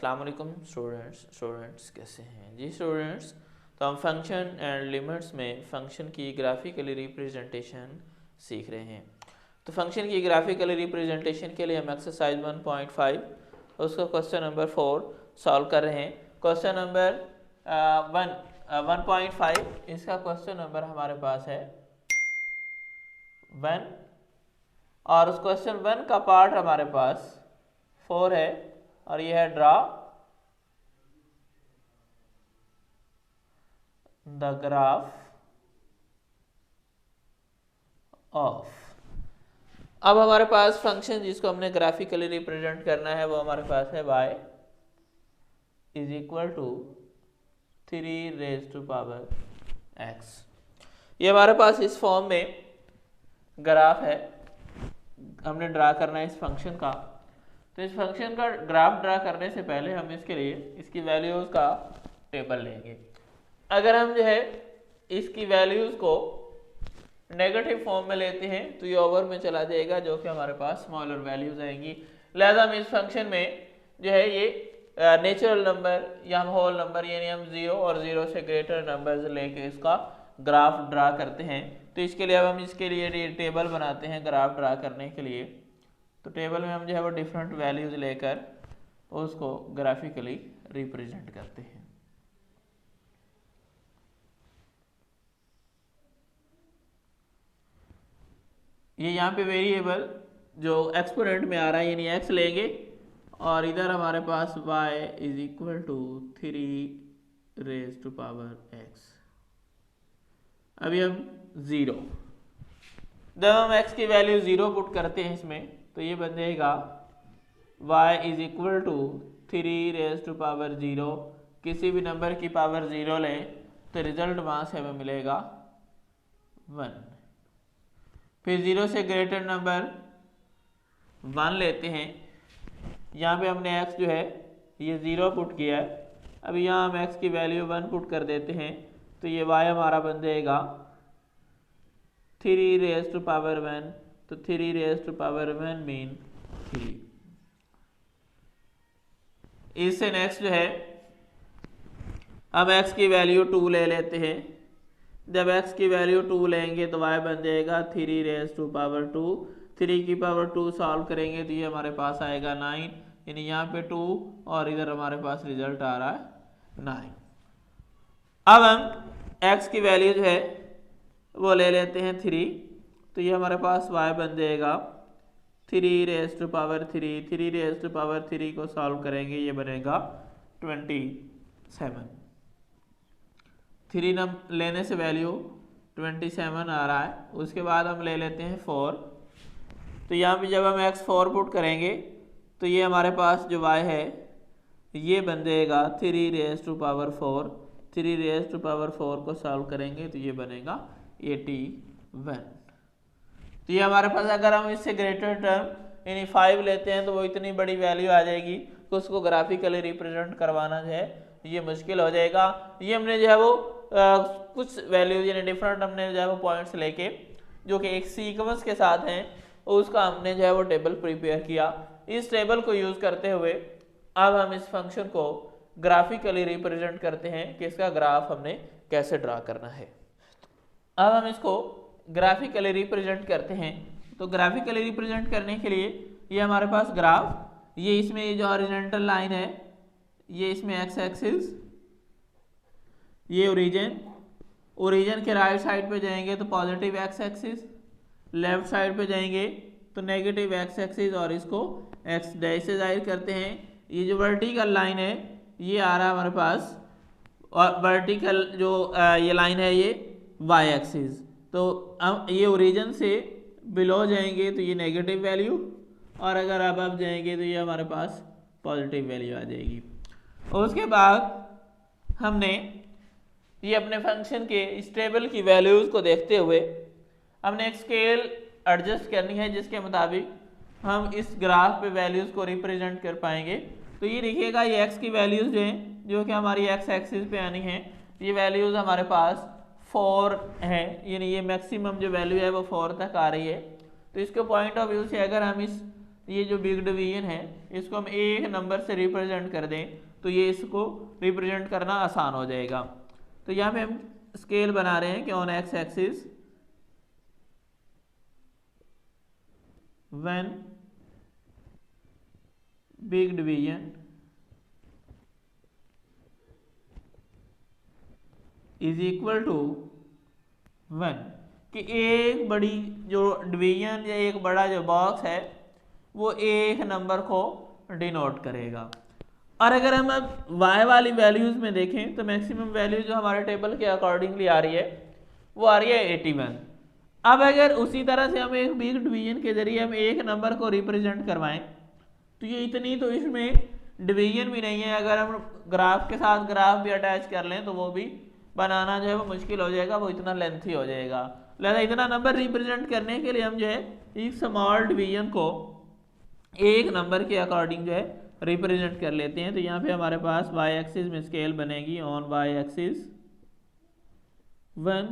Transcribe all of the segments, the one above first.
अस्सलाम वालेकुम स्टूडेंट्स कैसे हैं जी स्टूडेंट्स। तो हम फंक्शन एंड लिमिट्स में फंक्शन की ग्राफिकली रिप्रेजेंटेशन सीख रहे हैं। तो फंक्शन की ग्राफिकली रिप्रेजेंटेशन के लिए हम एक्सरसाइज 1.5 उसका क्वेश्चन नंबर 4 सॉल्व कर रहे हैं। क्वेश्चन नंबर 1.5 इसका क्वेश्चन नंबर हमारे पास है 1 और उस क्वेश्चन 1 का पार्ट हमारे पास 4 है और यह है ड्रा द ग्राफ ऑफ। अब हमारे पास फंक्शन जिसको हमने ग्राफिकली रिप्रेजेंट करना है वो हमारे पास है y is equal to 3 raise to power x। ये हमारे पास इस फॉर्म में ग्राफ है, हमने ड्रा करना है इस फंक्शन का। तो इस फंक्शन का ग्राफ ड्रा करने से पहले हम इसके लिए इसकी वैल्यूज़ का टेबल लेंगे। अगर हम जो है इसकी वैल्यूज़ को नेगेटिव फॉर्म में लेते हैं तो ये ओवर में चला जाएगा, जो कि हमारे पास स्मॉलर वैल्यूज़ आएंगी। लिहाजा हम इस फंक्शन में जो है ये नेचुरल नंबर या हम होल नंबर यानी हम 0 और 0 से ग्रेटर नंबर्स लेके इसका ग्राफ ड्रा करते हैं। तो इसके लिए अब हम इसके लिए टेबल बनाते हैं ग्राफ ड्रा करने के लिए। तो टेबल में हम जो है वो डिफरेंट वैल्यूज़ लेकर उसको ग्राफिकली रिप्रेजेंट करते हैं। ये यहाँ पे वेरिएबल जो एक्सपोनेंट में आ रहा है यानी x लेंगे और इधर हमारे पास y is equal to 3 raise to power x। अभी हम 0, जब हम x की वैल्यू 0 पुट करते हैं इसमें तो ये बन जाएगा y is equal to 3 raise to power 0। किसी भी नंबर की पावर 0 लें तो रिजल्ट वहाँ से हमें मिलेगा 1। फिर 0 से ग्रेटर नंबर 1 लेते हैं। यहाँ पे हमने x जो है ये 0 पुट किया है। अब यहाँ हम x की वैल्यू 1 पुट कर देते हैं तो ये y हमारा बन जाएगा 3 रेज टू पावर 1। तो 3 रेज टू पावर 1 मीन 3। इससे नेक्स्ट जो है हम x की वैल्यू 2 ले लेते हैं। जब x की वैल्यू 2 लेंगे तो y बन जाएगा 3 रेज टू पावर 2। 3 की पावर 2 सॉल्व करेंगे तो ये हमारे पास आएगा 9, यानी यहाँ पे 2 और इधर हमारे पास रिजल्ट आ रहा है 9। अब हम x की वैल्यू जो है वो ले लेते हैं 3। तो ये हमारे पास y बन जाएगा 3 raise to power 3। 3 raise to power 3 को सॉल्व करेंगे ये बनेगा 27। 3 नंबर लेने से वैल्यू 27 आ रहा है। उसके बाद हम ले लेते हैं 4। तो यहाँ पे जब हम x 4 पुट करेंगे तो ये हमारे पास जो y है ये बन जाएगा 3 raise to power 4। 3 raise to power 4 को सॉल्व करेंगे तो ये बनेगा 81। तो ये हमारे पास अगर हम इससे ग्रेटर टर्म यानी 5 लेते हैं तो वो इतनी बड़ी वैल्यू आ जाएगी कि उसको ग्राफिकली रिप्रेजेंट करवाना जो है ये मुश्किल हो जाएगा। ये हमने जो है वो कुछ वैल्यूज यानी डिफरेंट हमने जो है वो पॉइंट्स लेके जो कि एक सीक्वेंस के साथ हैं उसका हमने जो है वो टेबल प्रिपेयर किया। इस टेबल को यूज़ करते हुए अब हम इस फंक्शन को ग्राफिकली रिप्रेजेंट करते हैं कि इसका ग्राफ हमने कैसे ड्रा करना है। अब हम इसको ग्राफिकली रिप्रेजेंट करते हैं। तो ग्राफिकली रिप्रेजेंट करने के लिए ये हमारे पास ग्राफ, ये इसमें ये जो हॉरिजॉन्टल लाइन है ये इसमें x एक्सिस, ये ओरिजिन के राइट साइड पे जाएंगे तो positive x axis, left side पे जाएंगे तो नेगेटिव x एक्सिस और इसको x डैश से जाहिर करते हैं। ये जो वर्टिकल लाइन है ये आ रहा है हमारे पास और वर्टिकल जो ये लाइन है ये y एक्सिस। तो अब ये ओरिजिन से बिलो जाएंगे तो ये नेगेटिव वैल्यू और अगर अब जाएंगे तो ये हमारे पास पॉजिटिव वैल्यू आ जाएगी। और उसके बाद हमने ये अपने फंक्शन के इस टेबल की वैल्यूज़ को देखते हुए हमने एक स्केल एडजस्ट करनी है जिसके मुताबिक हम इस ग्राफ पे वैल्यूज़ को रिप्रेजेंट कर पाएंगे। तो ये देखिएगा ये x की वैल्यूज़ जो हैं जो कि हमारी x एक्सिस पे आनी है, ये वैल्यूज़ हमारे पास 4 है, यानी ये मैक्सिमम जो वैल्यू है वो 4 तक आ रही है। तो इसके पॉइंट ऑफ व्यू से अगर हम इस ये जो बिग डिवीजन है इसको हम एक नंबर से रिप्रेजेंट कर दें तो ये इसको रिप्रेजेंट करना आसान हो जाएगा। तो यहाँ पे हम स्केल बना रहे हैं कि on x axis when big division is equal to 1, कि एक बड़ी जो डिवीजन या एक बड़ा जो बॉक्स है वो एक नंबर को डिनोट करेगा। और अगर हम अब y वाली वैल्यूज में देखें तो मैक्सिमम वैल्यू जो हमारे टेबल के अकॉर्डिंगली आ रही है वो आ रही है 81। अब अगर उसी तरह से हम एक बिग डिवीजन के जरिए हम एक नंबर को रिप्रेजेंट करवाएं तो ये इतनी तो इसमें डिवीजन भी नहीं है। अगर हम ग्राफ के साथ ग्राफ भी अटैच कर लें तो वो भी बनाना जो है वो मुश्किल हो जाएगा, वो इतना लेंथी हो जाएगा। लिहाजा इतना नंबर रिप्रेजेंट करने के लिए हम जो है एक स्मॉल डिवीजन को एक नंबर के अकॉर्डिंग जो है रिप्रेजेंट कर लेते हैं। तो यहाँ पे हमारे पास y एक्सिस में स्केल बनेगी on y axis 1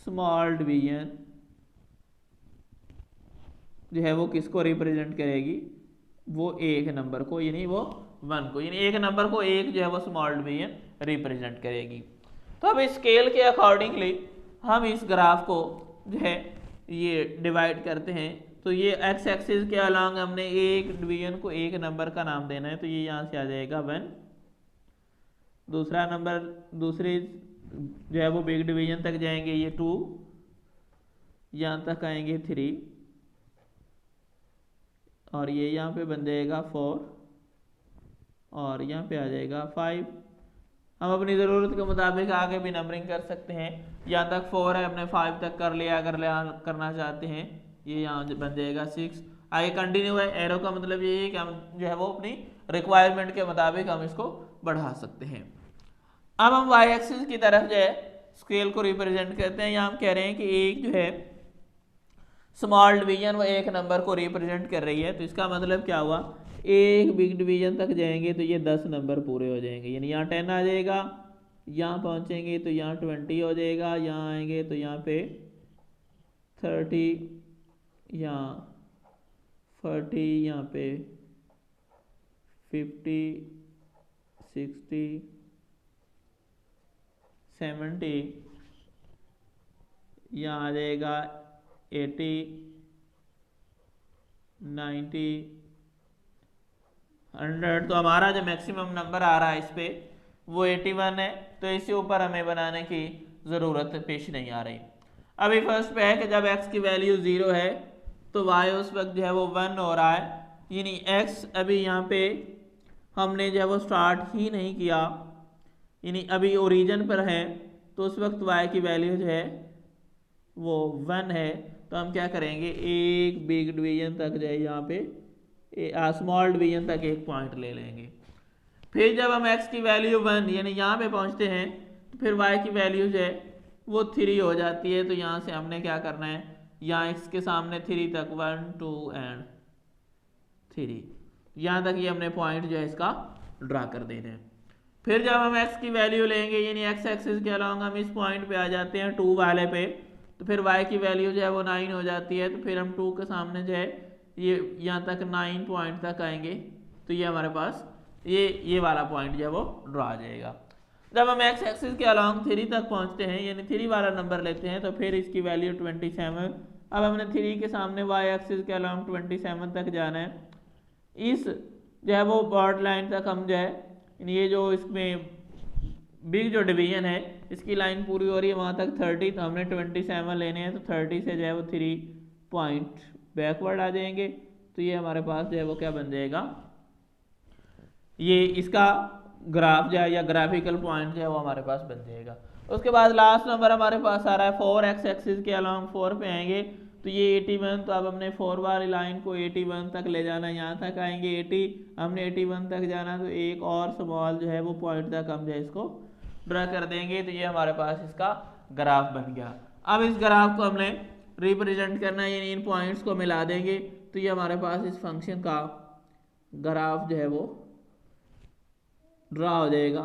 small division जो है वो किसको रिप्रेजेंट करेगी, वो एक नंबर को, यानी वो 1 को, यानी एक नंबर को एक जो है वो स्मॉल डिवीजन रिप्रेजेंट करेगी। तो अब इस स्केल के अकॉर्डिंगली हम इस ग्राफ को जो है ये डिवाइड करते हैं। तो ये एक्स एक्सिस के अलॉन्ग हमने एक डिवीजन को एक नंबर का नाम देना है, तो ये यहाँ से आ जाएगा 1। दूसरा नंबर दूसरी जो है वो बिग डिवीजन तक जाएंगे ये 2, यहाँ तक आएंगे 3 और ये यहाँ पे बन जाएगा 4 और यहाँ पे आ जाएगा 5। हम अपनी ज़रूरत के मुताबिक आगे भी नंबरिंग कर सकते हैं। यहाँ तक 4 है, हमने 5 तक कर लिया, अगर करना चाहते हैं ये यहाँ बन जाएगा 6। आगे कंटिन्यू है, एरो का मतलब ये है कि हम जो है वो अपनी रिक्वायरमेंट के मुताबिक हम इसको बढ़ा सकते हैं। अब हम वाई एक्सिस की तरफ जो है स्केल को रिप्रेजेंट करते हैं। यहाँ हम कह रहे हैं कि एक जो है स्मॉल डिवीजन वो एक नंबर को रिप्रेजेंट कर रही है, तो इसका मतलब क्या हुआ, एक बिग डिवीजन तक जाएंगे तो ये 10 नंबर पूरे हो जाएंगे, यानी यहाँ 10 आ जाएगा, यहाँ पहुँचेंगे तो यहाँ 20 हो जाएगा, यहाँ आएंगे तो यहाँ पे 30, यहाँ 40, यहाँ पे 50, 60, 70, यहाँ आ जाएगा 80, 90, 100। तो हमारा जो मैक्सिमम नंबर आ रहा है इस पे वो 81 है, तो इससे ऊपर हमें बनाने की ज़रूरत पेश नहीं आ रही। अभी फर्स्ट पे है कि जब x की वैल्यू 0 है तो y उस वक्त जो है वो 1 हो रहा है, यानी x अभी यहाँ पे हमने जो है वो स्टार्ट ही नहीं किया, यानी अभी ओरिजिन पर है, तो उस वक्त y की वैल्यू जो है वो 1 है। तो हम क्या करेंगे, एक बिग डिवीजन तक जो है यहाँ पे स्मॉल डिवीजन तक एक पॉइंट ले लेंगे। फिर जब हम x की वैल्यू 1 यानी यहाँ पे पहुँचते हैं तो फिर y की वैल्यू जो है वो 3 हो जाती है। तो यहाँ से हमने क्या करना है, यहाँ x के सामने 3 तक 1 2 एंड 3, यहाँ तक ये हमने पॉइंट जो है इसका ड्रा कर देना है। फिर जब हम x की वैल्यू लेंगे यानी x एक्सिस के अलॉन्ग हम इस पॉइंट पे आ जाते हैं 2 वाले पे, तो फिर y की वैल्यू जो है वो 9 हो जाती है। तो फिर हम 2 के सामने जो है ये यहाँ तक 9 पॉइंट तक आएंगे, तो ये हमारे पास ये वाला पॉइंट जो है वो ड्रा आ जाएगा। जब हम x एक्सिस के अलॉन्ग 3 तक पहुँचते हैं यानी 3 वाला नंबर लेते हैं तो फिर इसकी वैल्यू 27। अब हमने 3 के सामने y एक्सिस के अलॉन्ग 27 तक जाना है। इस जो है वो बॉर्डर लाइन तक हम जो है ये जो इसमें बिग जो डिवीजन है इसकी लाइन पूरी हो रही है वहाँ तक 30, तो हमने 27 लेने हैं, तो 30 से जो है वो 3 पॉइंट बैकवर्ड आ जाएंगे। तो ये हमारे पास जो है वो क्या बन जाएगा, ये इसका ग्राफ जो है या ग्राफिकल पॉइंट जो है वो हमारे पास बन जाएगा। उसके बाद लास्ट नंबर हमारे पास आ रहा है 4x एक्सिस के अलॉन्ग 4 पे आएंगे, तो ये 81। तो अब हमने 4 वाली लाइन को 81 तक ले जाना, यहाँ तक आएंगे 80, हमने 81 तक जाना, तो एक और स्मॉल जो है वो पॉइंट तक हम जो है इसको ड्रा कर देंगे। तो ये हमारे पास इसका ग्राफ बन गया। अब इस ग्राफ को हमने रिप्रेजेंट करना है, यानी इन पॉइंट्स को मिला देंगे, तो ये हमारे पास इस फंक्शन का ग्राफ जो है वो ड्रा हो जाएगा।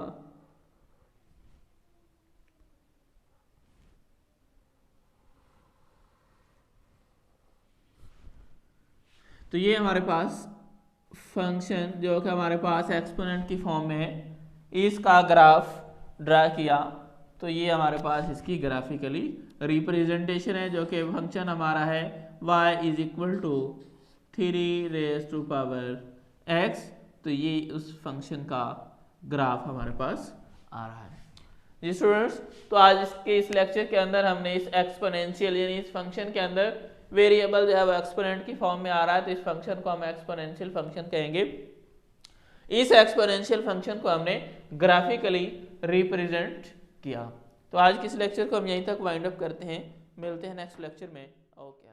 तो ये हमारे पास फंक्शन जो कि हमारे पास एक्सपोनेंट की फॉर्म में है, इसका ग्राफ ड्रा किया, तो ये हमारे पास इसकी ग्राफिकली रिप्रेजेंटेशन है, जो कि फंक्शन हमारा है y is equal to 3 x। तो ये उस फंक्शन का ग्राफ हमारे पास आ रहा है। जी स्टूडेंट्स, तो आज इस लेक्चर के अंदर हमने इस एक्सपोनेंशियल यानी इस फंक्शन के अंदर वेरिएबल जो है वो एक्सपोनेंट की फॉर्म में आ रहा है, तो इस फंक्शन को हम एक्सपोनेंशियल फंक्शन कहेंगे। इस एक्सपोनेंशियल फंक्शन को हमने ग्राफिकली रिप्रेजेंट किया। तो आज के इस लेक्चर को हम यहीं तक वाइंड अप करते हैं, मिलते हैं नेक्स्ट लेक्चर में। ओके।